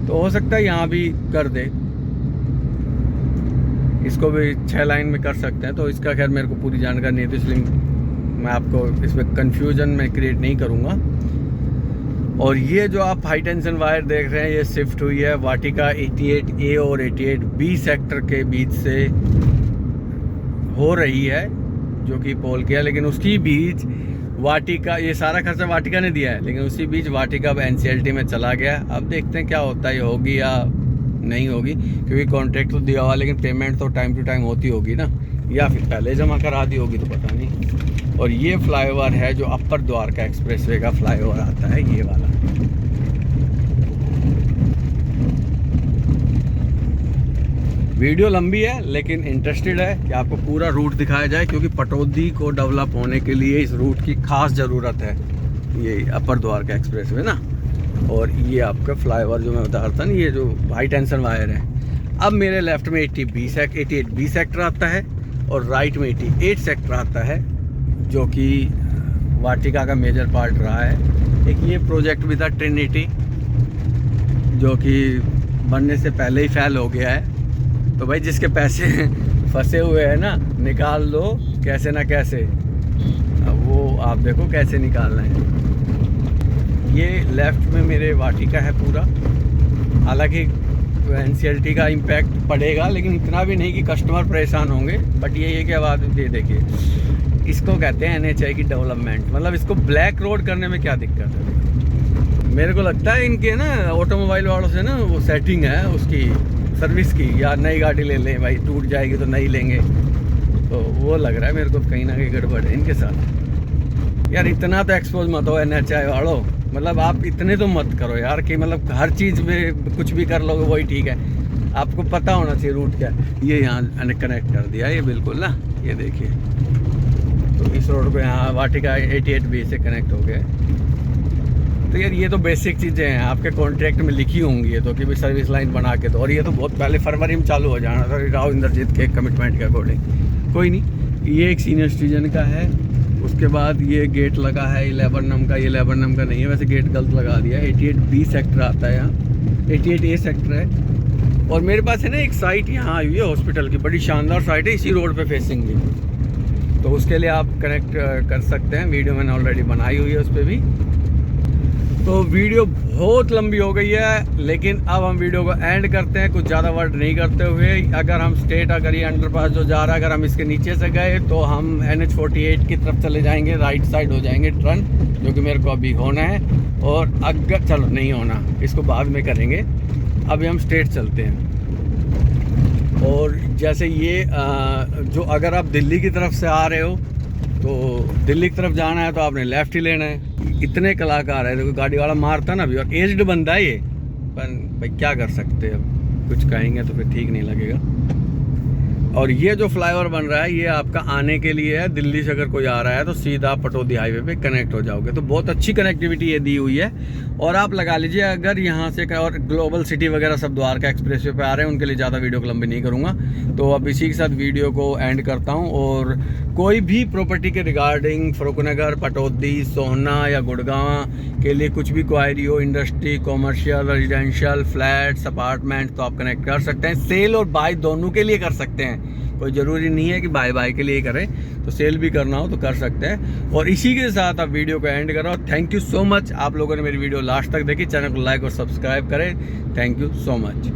तो हो सकता है यहाँ भी कर दे, इसको भी 6 लाइन में कर सकते हैं। तो इसका खैर मेरे को पूरी जानकारी नहीं है, तो इसलिए मैं आपको इसमें कन्फ्यूजन में क्रिएट नहीं करूँगा। और ये जो आप हाई टेंशन वायर देख रहे हैं, ये शिफ्ट हुई है वाटिका 88A और 88B सेक्टर के बीच से हो रही है, जो कि पोल किया, लेकिन उसकी बीच वाटिका, ये सारा खर्चा वाटिका ने दिया है, लेकिन उसी बीच वाटिका अब NCLT में चला गया। अब देखते हैं क्या होता है, ये होगी या नहीं होगी, क्योंकि कॉन्ट्रैक्ट तो दिया हुआ, लेकिन पेमेंट तो टाइम टू टाइम होती होगी ना, या फिर पहले जमा करा दी होगी, तो पता नहीं। और ये फ्लाईओवर है जो अपर द्वारका एक्सप्रेसवे का फ्लाईओवर आता है, ये वाला। वीडियो लंबी है लेकिन इंटरेस्टेड है कि आपको पूरा रूट दिखाया जाए, क्योंकि पटौदी को डेवलप होने के लिए इस रूट की खास ज़रूरत है, ये अपर द्वारका एक्सप्रेसवे ना। और ये आपका फ्लाईओवर जो मैं बता रहा था ना, ये जो हाई टेंशन वायर है, अब मेरे लेफ्ट में 88B सेक्टर आता है और राइट में 88 सेक्टर आता है, जो कि वाटिका का मेजर पार्ट रहा है। एक ये प्रोजेक्ट भी था ट्रिनिटी, जो कि बनने से पहले ही फेल हो गया है। तो भाई जिसके पैसे फंसे हुए हैं ना, निकाल दो कैसे ना कैसे, अब वो आप देखो कैसे निकालना है। ये लेफ्ट में मेरे वाटिका है पूरा, हालांकि NCLT का इम्पैक्ट पड़ेगा, लेकिन इतना भी नहीं कि कस्टमर परेशान होंगे। बट ये कि अब आप ये देखिए, इसको कहते हैं NHI की डेवलपमेंट, मतलब इसको ब्लैक रोड करने में क्या दिक्कत है। मेरे को लगता है इनके ना ऑटोमोबाइल वालों से ना वो सेटिंग है उसकी सर्विस की, या नई गाड़ी ले लें भाई, टूट जाएगी तो नहीं लेंगे, तो वो लग रहा है मेरे को कहीं ना कहीं गड़बड़ है इनके साथ। यार इतना तो एक्सपोज मत हो NHI वालों, मतलब आप इतने तो मत करो यार कि मतलब हर चीज़ में कुछ भी कर लोगे वही ठीक है। आपको पता होना चाहिए रूट क्या है। ये यहाँ कनेक्ट कर दिया ये बिल्कुल ना, ये देखिए, तो इस रोड को यहाँ वाटिका 88B से कनेक्ट हो गया। तो यार ये तो बेसिक चीज़ें हैं, आपके कॉन्ट्रैक्ट में लिखी होंगी ये तो, कि भाई सर्विस लाइन बना के दो, और ये तो बहुत पहले फरवरी में चालू हो जाना था राव इंद्रजीत के कमिटमेंट के अकॉर्डिंग। कोई नहीं, ये एक सीनियर सिटीजन का है। उसके बाद ये गेट लगा है लेबरनम का, ये लेबरनम का नहीं है वैसे, गेट गलत लगा दिया। 88B सेक्टर आता है यहाँ, 88A सेक्टर है। और मेरे पास है ना एक साइट यहाँ आई हुई है हॉस्पिटल की, बड़ी शानदार साइट है इसी रोड पे फेसिंग भी, तो उसके लिए आप कनेक्ट कर सकते हैं। वीडियो मैंने ऑलरेडी बनाई हुई है उस पर भी। तो वीडियो बहुत लंबी हो गई है, लेकिन अब हम वीडियो को एंड करते हैं कुछ ज़्यादा वर्ड नहीं करते हुए। अगर हम स्ट्रेट, अगर ये अंडरपास जो जा रहा है, अगर हम इसके नीचे से गए तो हम NH48 की तरफ चले जाएंगे, राइट साइड हो जाएंगे टर्न, जो कि मेरे को अभी होना है। और अगर चलो नहीं होना, इसको बाद में करेंगे, अभी हम स्ट्रेट चलते हैं। और जैसे ये जो अगर आप दिल्ली की तरफ से आ रहे हो, तो दिल्ली की तरफ जाना है तो आपने लेफ़्ट ही लेना है। इतने कलाकार है, देखो गाड़ी वाला मारता ना भी, और एज्ड बंदा है ये, पर भाई क्या कर सकते हैं, अब कुछ कहेंगे तो फिर ठीक नहीं लगेगा। और ये जो फ्लाईओवर बन रहा है ये आपका आने के लिए है, दिल्ली से अगर कोई आ रहा है तो सीधा पटौदी हाईवे पे कनेक्ट हो जाओगे। तो बहुत अच्छी कनेक्टिविटी ये दी हुई है। और आप लगा लीजिए अगर यहाँ से, और ग्लोबल सिटी वगैरह सब द्वारका एक्सप्रेसवे पे आ रहे हैं, उनके लिए ज़्यादा वीडियो को लंबी नहीं करूँगा। तो अब इसी के साथ वीडियो को एंड करता हूँ। और कोई भी प्रॉपर्टी के रिगार्डिंग फरुखनगर, पटौदी, सोहना या गुड़गांव के लिए कुछ भी क्वायरी हो, industry, commercial, residential, flats, apartment, तो आप कनेक्ट कर सकते हैं। सेल और बाय दोनों के लिए कर सकते हैं, कोई ज़रूरी नहीं है कि बाय के लिए करें। तो सेल भी करना हो तो कर सकते हैं। और इसी के साथ आप वीडियो को एंड करो। थैंक यू सो मच, आप लोगों ने मेरी वीडियो लास्ट तक देखी। चैनल को लाइक और सब्सक्राइब करें। Thank you so much.